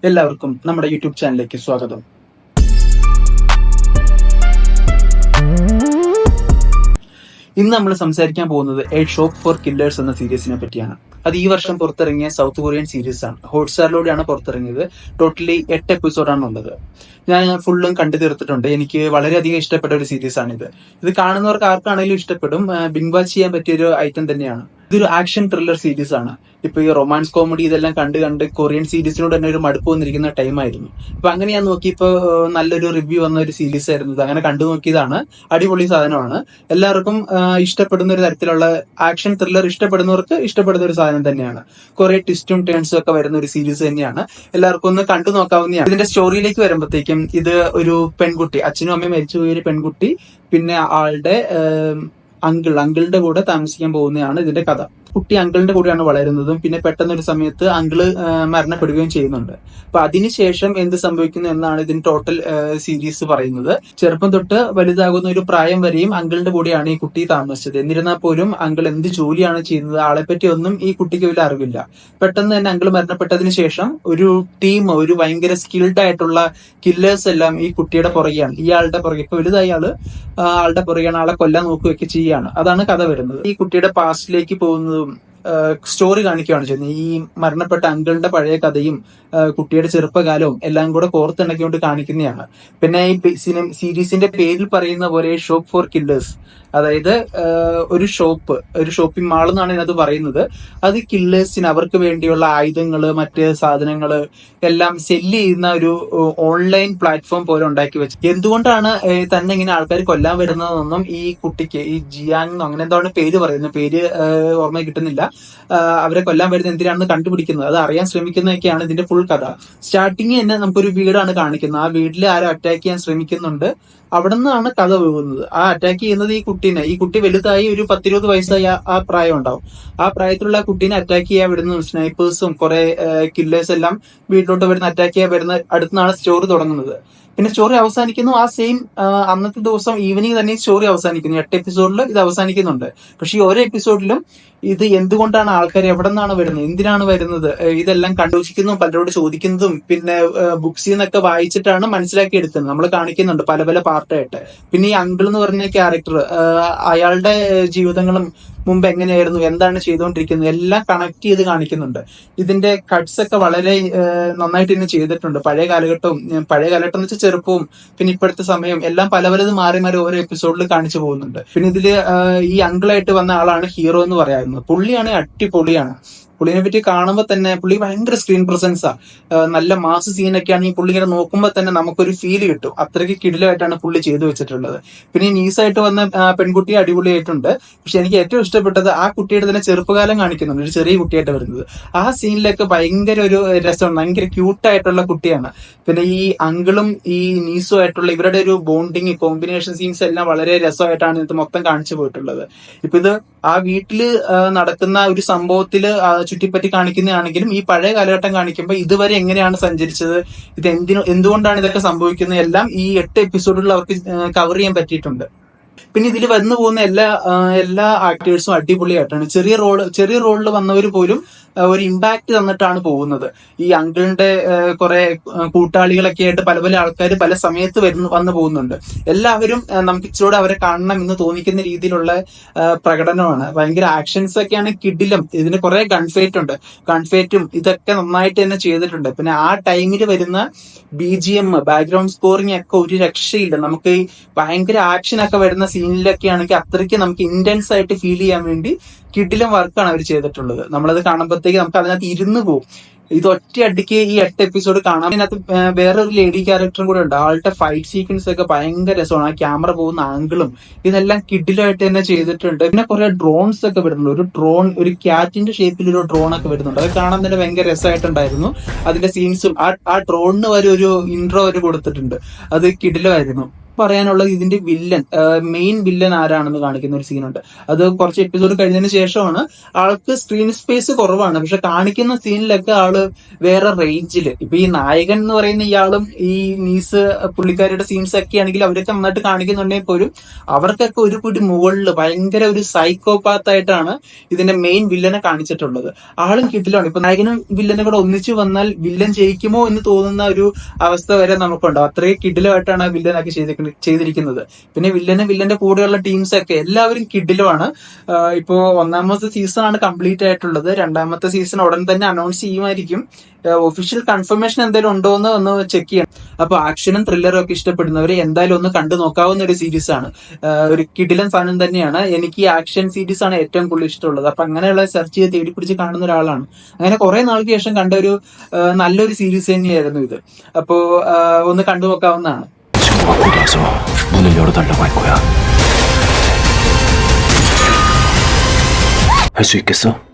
എല്ലാവർക്കും നമ്മുടെ യൂട്യൂബ് ചാനലിലേക്ക് സ്വാഗതം. ഇന്ന് നമ്മൾ സംസാരിക്കാൻ പോകുന്നത് എ ഷോപ്പ് ഫോർ കില്ലേഴ്സ് എന്ന സീരീസിനെ പറ്റിയാണ്. അത് ഈ വർഷം പുറത്തിറങ്ങിയ സൗത്ത് കൊറിയൻ സീരീസ് ആണ്. ഹോട്ട്സ്റ്റാറിലൂടെയാണ് പുറത്തിറങ്ങിയത്. ടോട്ടലി 8 എപ്പിസോഡാണ് ഉള്ളത്. ഞാൻ ഫുള്ളും കണ്ടു തീർത്തിട്ടുണ്ട്. എനിക്ക് വളരെയധികം ഇഷ്ടപ്പെട്ട ഒരു സീരീസ് ആണിത്. ഇത് കാണുന്നവർക്ക് ആർക്കാണെങ്കിലും ഇഷ്ടപ്പെടും. ബിങ് വാച്ച് ചെയ്യാൻ പറ്റിയ ഒരു ഐറ്റം തന്നെയാണ്. ഇതൊരു ആക്ഷൻ ത്രില്ലർ സീരീസ് ആണ്. ഇപ്പൊ ഈ റൊമാൻസ് കോമഡി ഇതെല്ലാം കണ്ട് കൊറിയൻ സീരീസിനോട് തന്നെ ഒരു മടുപ്പ് വന്നിരിക്കുന്ന ടൈമായിരുന്നു. അപ്പൊ അങ്ങനെ ഞാൻ നോക്കിയപ്പോ നല്ലൊരു റിവ്യൂ വന്ന ഒരു സീരീസ് ആയിരുന്നു ഇത്. അങ്ങനെ കണ്ടു നോക്കിയതാണ്. അടിപൊളി സാധനമാണ്. എല്ലാവർക്കും ഇഷ്ടപ്പെടുന്ന ഒരു തരത്തിലുള്ള ആക്ഷൻ ത്രില്ലർ ഇഷ്ടപ്പെടുന്നവർക്ക് ഇഷ്ടപ്പെടുന്ന ഒരു സാധനം തന്നെയാണ്. കുറെ ട്വിസ്റ്റും ടേൺസും ഒക്കെ വരുന്ന ഒരു സീരീസ് തന്നെയാണ്. എല്ലാവർക്കും ഒന്ന് കണ്ടു നോക്കാവുന്നതാണ്. ഇതിന്റെ സ്റ്റോറിയിലേക്ക് വരുമ്പോഴത്തേക്കും ഇത് ഒരു പെൺകുട്ടി, അച്ഛനും അമ്മയും മരിച്ചുപോയ ഒരു പെൺകുട്ടി, പിന്നെ ആളുടെ അങ്കിളിന്റെ കൂടെ താമസിക്കാൻ പോകുന്നതാണ് ഇതിന്റെ കഥ. കുട്ടി അങ്കിളിന്റെ കൂടെയാണ് വളരുന്നതും പിന്നെ പെട്ടെന്ന് ഒരു സമയത്ത് അങ്കിള് മരണപ്പെടുകയും ചെയ്യുന്നുണ്ട്. അപ്പൊ അതിനുശേഷം എന്ത് സംഭവിക്കുന്നു എന്നാണ് ഇതിന് ടോട്ടൽ സീരീസ് പറയുന്നത്. ചെറുപ്പം തൊട്ട് വലുതാകുന്ന ഒരു പ്രായം വരെയും അങ്കിളിന്റെ കൂടെയാണ് ഈ കുട്ടി താമസിച്ചത്. എന്നിരുന്നാൽ പോലും അങ്കിൾ എന്ത് ജോലിയാണ് ചെയ്യുന്നത്, ആളെപ്പറ്റി ഒന്നും ഈ കുട്ടിക്ക് വലിയ അറിവില്ല. പെട്ടെന്ന് തന്നെ അങ്കിൾ മരണപ്പെട്ടതിന് ശേഷം ഒരു ടീം, ഒരു ഭയങ്കര സ്കിൽഡ് ആയിട്ടുള്ള കില്ലേഴ്സ് എല്ലാം ഈ കുട്ടിയുടെ പുറകെയാണ്. ഇയാളുടെ പുറകെ, ഇപ്പൊ വലുതായ ആളുടെ പുറകെയാണ്, ആളെ കൊല്ലാൻ നോക്കുകയൊക്കെ ചെയ്യാണ്. അതാണ് കഥ വരുന്നത്. ഈ കുട്ടിയുടെ പാസ്റ്റിലേക്ക് പോകുന്നതും സ്റ്റോറി കാണിക്കുകയാണ് ചെയ്യുന്നത്. ഈ മരണപ്പെട്ട അങ്കിളിന്റെ പഴയ കഥയും കുട്ടിയുടെ ചെറുപ്പകാലവും എല്ലാം കൂടെ കോർത്തിണക്കിക്കൊണ്ട് കാണിക്കുന്നതാണ്. പിന്നെ ഈ സീരീസിന്റെ പേരിൽ പറയുന്ന പോലെ ഷോപ്പ് ഫോർ കില്ലേഴ്സ്, അതായത് ഒരു ഷോപ്പിംഗ് മാൾ എന്നാണ് ഇതിനകത്ത് പറയുന്നത്. അത് കില്ലേഴ്സിന് അവർക്ക് വേണ്ടിയുള്ള ആയുധങ്ങള്, മറ്റ് സാധനങ്ങള് എല്ലാം സെല്ല് ചെയ്യുന്ന ഒരു ഓൺലൈൻ പ്ലാറ്റ്ഫോം പോലെ ഉണ്ടാക്കി വെച്ചു. എന്തുകൊണ്ടാണ് തന്നെ ഇങ്ങനെ ആൾക്കാർ കൊല്ലാൻ വരുന്നതെന്നൊന്നും ഈ കുട്ടിക്ക്, ഈ ജിയാങ് അങ്ങനെ എന്താണ് പേര് പറയുന്നത്, പേര് ഓർമ്മ കിട്ടുന്നില്ല. അവരെ കൊല്ലാൻ വരുന്നത് എന്തിനാണെന്ന് കണ്ടുപിടിക്കുന്നത്, അത് അറിയാൻ ശ്രമിക്കുന്നതൊക്കെയാണ് ഇതിന്റെ ഫുൾ കഥ. സ്റ്റാർട്ടിങ് തന്നെ നമുക്കൊരു വീടാണ് കാണിക്കുന്നത്. ആ വീട്ടിൽ ആരും അറ്റാക്ക് ചെയ്യാൻ ശ്രമിക്കുന്നുണ്ട്. അവിടെ നിന്നാണ് കഥ പോകുന്നത്. ആ അറ്റാക്ക് ചെയ്യുന്നത് ഈ കുട്ടി വലുതായി ഒരു 10-20 വയസ്സായി ആ പ്രായം ഉണ്ടാവും. ആ പ്രായത്തിലുള്ള കുട്ടീനെ അറ്റാക്ക് ചെയ്യാൻ വരുന്ന സ്നൈപ്പേഴ്സും കുറെ കില്ലേഴ്സ് എല്ലാം വീട്ടിലോട്ട് വരുന്ന അറ്റാക്ക് ചെയ്യാൻ വരുന്ന അടുത്തുനിന്നാണ് സ്റ്റോറി തുടങ്ങുന്നത്. പിന്നെ സ്റ്റോറി അവസാനിക്കുന്നു ആ സെയിം അന്നത്തെ ദിവസം ഈവനിങ് തന്നെ സ്റ്റോറി അവസാനിക്കുന്നു. 8 എപ്പിസോഡിൽ ഇത് അവസാനിക്കുന്നുണ്ട്. പക്ഷെ ഈ ഓരോ എപ്പിസോഡിലും ഇത് എന്തുകൊണ്ടാണ് ആൾക്കാർ എവിടെ നിന്നാണ് വരുന്നത്, എന്തിനാണ് വരുന്നത്, ഇതെല്ലാം കണ്ടുവച്ചിക്കുന്നതും പലരോട് ചോദിക്കുന്നതും പിന്നെ ബുക്സിൽ നിന്നൊക്കെ വായിച്ചിട്ടാണ് മനസ്സിലാക്കി എടുക്കുന്നത്. നമ്മൾ കാണിക്കുന്നുണ്ട് പല പല പാർട്ടായിട്ട്. പിന്നെ ഈ അങ്കിൾ എന്ന് പറഞ്ഞ ക്യാരക്ടർ, അയാളുടെ ജീവിതങ്ങളും മുമ്പ് എങ്ങനെയായിരുന്നു, എന്താണ് ചെയ്തുകൊണ്ടിരിക്കുന്നത്, എല്ലാം കണക്ട് ചെയ്ത് കാണിക്കുന്നുണ്ട്. ഇതിന്റെ കട്ട്സ് ഒക്കെ വളരെ നന്നായിട്ട് തന്നെ ചെയ്തിട്ടുണ്ട്. പഴയ കാലഘട്ടം എന്ന് വെച്ചാൽ ചെറുപ്പവും പിന്നെ ഇപ്പോഴത്തെ സമയം എല്ലാം പലത് മാറി മാറി ഓരോ എപ്പിസോഡിൽ കാണിച്ചു പോകുന്നുണ്ട്. പിന്നെ ഇതില് ഈ അങ്കിളായിട്ട് വന്ന ആളാണ് ഹീറോ എന്ന് പറയാറുള്ളത്. പുള്ളിയാണ് അടിപൊളിയാണ്. പുള്ളിനെ പറ്റി കാണുമ്പോൾ തന്നെ പുള്ളി ഭയങ്കര സ്ക്രീൻ പ്രസൻസാ. നല്ല മാസ് സീനൊക്കെയാണ് ഈ പുള്ളി ഇങ്ങനെ നോക്കുമ്പോൾ തന്നെ നമുക്കൊരു ഫീല് കിട്ടും. അത്രയ്ക്ക് കിടിലമായിട്ടാണ് പുള്ളി ചെയ്തു വെച്ചിട്ടുള്ളത്. പിന്നെ നീസായിട്ട് വന്ന പെൺകുട്ടി അടിപൊളിയായിട്ടുണ്ട്. പക്ഷെ എനിക്ക് ഏറ്റവും ഇഷ്ടപ്പെട്ടത് ആ കുട്ടിയുടെ തന്നെ ചെറുപ്പകാലം കാണിക്കുന്നുണ്ട്, ഒരു ചെറിയ കുട്ടിയായിട്ട് വരുന്നത്. ആ സീനിലൊക്കെ ഭയങ്കര ഒരു രസമാണ്, ഭയങ്കര ക്യൂട്ടായിട്ടുള്ള കുട്ടിയാണ്. പിന്നെ ഈ അങ്കിളും ഈ നീസും ആയിട്ടുള്ള ഇവരുടെ ഒരു ബോണ്ടിങ്, കോമ്പിനേഷൻ സീൻസ് എല്ലാം വളരെ രസമായിട്ടാണ് ഇത് മൊത്തം കാണിച്ചു പോയിട്ടുള്ളത്. ഇപ്പൊ ഇത് ആ വീട്ടില് നടക്കുന്ന ഒരു സംഭവത്തില് ചുറ്റിപ്പറ്റി കാണിക്കുന്നതാണെങ്കിലും ഈ പഴയ കാലഘട്ടം കാണിക്കുമ്പോൾ ഇതുവരെ എങ്ങനെയാണ് സഞ്ചരിച്ചത്, ഇത് എന്തുകൊണ്ടാണ് ഇതൊക്കെ സംഭവിക്കുന്നത്, എല്ലാം ഈ 8 എപ്പിസോഡുകളിൽ അവർക്ക് കവർ ചെയ്യാൻ പറ്റിയിട്ടുണ്ട്. പിന്നെ ഇതിൽ വന്നു പോകുന്ന എല്ലാ ആക്ടേഴ്സും അടിപൊളിയായിട്ടാണ്. ചെറിയ റോളിൽ വന്നവർ പോലും ഒരു ഇമ്പാക്ട് തന്നിട്ടാണ് പോകുന്നത്. ഈ അങ്കിളിന്റെ കുറെ കൂട്ടാളികളൊക്കെ ആയിട്ട് പല ആൾക്കാർ പല സമയത്ത് വന്നു പോകുന്നുണ്ട്. എല്ലാവരും നമുക്ക് ഇച്ചിരൂടെ അവരെ കാണണം എന്ന് തോന്നിക്കുന്ന രീതിയിലുള്ള പ്രകടനമാണ്. ഭയങ്കര ആക്ഷൻസ് ഒക്കെയാണ് കിടിലം. ഇതിന് കുറെ ഗൺഫൈറ്റും ഇതൊക്കെ നന്നായിട്ട് തന്നെ ചെയ്തിട്ടുണ്ട്. പിന്നെ ആ ടൈമിൽ വരുന്ന BGM, ബാക്ക്ഗ്രൗണ്ട് സ്കോറിംഗ് ഒക്കെ ഒരു രക്ഷയില്ല. നമുക്ക് ഈ ഭയങ്കര ആക്ഷൻ ഒക്കെ വരുന്ന സീനിലൊക്കെ ആണെങ്കിൽ അത്രയ്ക്ക് നമുക്ക് ഇന്റൻസ് ആയിട്ട് ഫീൽ ചെയ്യാൻ വേണ്ടി കിടിലം വർക്കാണ് അവർ ചെയ്തിട്ടുള്ളത്. നമ്മളത് കാണുമ്പോഴത്തേക്ക് നമുക്ക് അതിനകത്ത് ഇരുന്ന് പോകും. ഇത് ഒറ്റ അടിക്ക് ഈ 8 എപ്പിസോഡ് കാണാം. അതിനകത്ത് വേറൊരു ലേഡി ക്യാരക്ടറും കൂടെ ഉണ്ട്. ആളുടെ ഫൈറ്റ് സീക്വൻസ് ഒക്കെ ഭയങ്കര രസമാണ്. ആ ക്യാമറ പോകുന്ന ആംഗിളും ഇതെല്ലാം കിഡിലായിട്ട് തന്നെ ചെയ്തിട്ടുണ്ട്. പിന്നെ കുറെ ഡ്രോൺസ് ഒക്കെ വരുന്നുണ്ട്. ഒരു ക്യാറ്റിന്റെ ഷേപ്പിൽ ഒരു ഡ്രോൺ ഒക്കെ വരുന്നുണ്ട്. അത് കാണാൻ തന്നെ ഭയങ്കര രസമായിട്ടുണ്ടായിരുന്നു. അതിന്റെ സീൻസും ആ ഡ്രോണിന് വരെ ഒരു ഇൻട്രോ കൊടുത്തിട്ടുണ്ട്. അത് കിഡിലായിരുന്നു. പറയാനുള്ളത് ഇതിന്റെ മെയിൻ വില്ലൻ ആരാണെന്ന് കാണിക്കുന്ന ഒരു സീനുണ്ട്. അത് കുറച്ച് എപ്പിസോഡ് കഴിഞ്ഞതിന് ശേഷമാണ്. ആൾക്ക് സ്ക്രീൻ സ്പേസ് കുറവാണ്, പക്ഷെ കാണിക്കുന്ന സീനിലൊക്കെ ആള് വേറെ റേഞ്ചില്. ഇപ്പൊ ഈ നായകൻ എന്ന് പറയുന്ന ഇയാളും ഈ നീസ് പുള്ളിക്കാരുടെ സീൻസ് ഒക്കെ ആണെങ്കിൽ അവരൊക്കെ നന്നായിട്ട് കാണിക്കുന്നുണ്ടെങ്കിൽ പോലും അവർക്കൊക്കെ ഒരു പിടി മുകളിൽ ഭയങ്കര ഒരു സൈക്കോപാത്ത് ആയിട്ടാണ് ഇതിന്റെ മെയിൻ വില്ലനെ കാണിച്ചിട്ടുള്ളത്. ആളും കിട്ടിലാണ്. ഇപ്പൊ നായകനും വില്ലനും കൂടെ ഒന്നിച്ചു വന്നാൽ വില്ലൻ ജയിക്കുമോ എന്ന് തോന്നുന്ന ഒരു അവസ്ഥ വരെ നമുക്കുണ്ടാവും. അത്രയും കിഡിലുമായിട്ടാണ് ആ വില്ലനൊക്കെ ചെയ്തിരിക്കുന്നത്. പിന്നെ വില്ലന്റെ കൂടെയുള്ള ടീംസ് ഒക്കെ എല്ലാവരും കിഡിലുമാണ്. ഇപ്പോ 1ാമത്തെ സീസൺ ആണ് കംപ്ലീറ്റ് ആയിട്ടുള്ളത്. 2ാമത്തെ സീസൺ ഉടൻ തന്നെ അനൗൺസ് ചെയ്യുമായിരിക്കും. ഒഫീഷ്യൽ കൺഫർമേഷൻ എന്തെങ്കിലും ഉണ്ടോ എന്ന് ഒന്ന് ചെക്ക് ചെയ്യണം. അപ്പൊ ആക്ഷനും ത്രില്ലറും ഒക്കെ ഇഷ്ടപ്പെടുന്നവര് എന്തായാലും ഒന്ന് കണ്ടു നോക്കാവുന്ന ഒരു സീരീസ് ആണ്. ഒരു കിടിലൻ സാധനം തന്നെയാണ്. എനിക്ക് ഈ ആക്ഷൻ സീരീസ് ആണ് ഏറ്റവും കൂടുതൽ ഇഷ്ടമുള്ളത്. അപ്പൊ അങ്ങനെയുള്ള സെർച്ച് ചെയ്ത് തേടി പിടിച്ച് കാണുന്ന ഒരാളാണ്. അങ്ങനെ കുറെ നാൾക്ക് ശേഷം കണ്ട ഒരു നല്ലൊരു സീരീസ് തന്നെയായിരുന്നു ഇത്. അപ്പോ ഒന്ന് കണ്ടു നോക്കാവുന്നതാണ്. 문을 열어달라고 할 거야. 할 수 있겠어?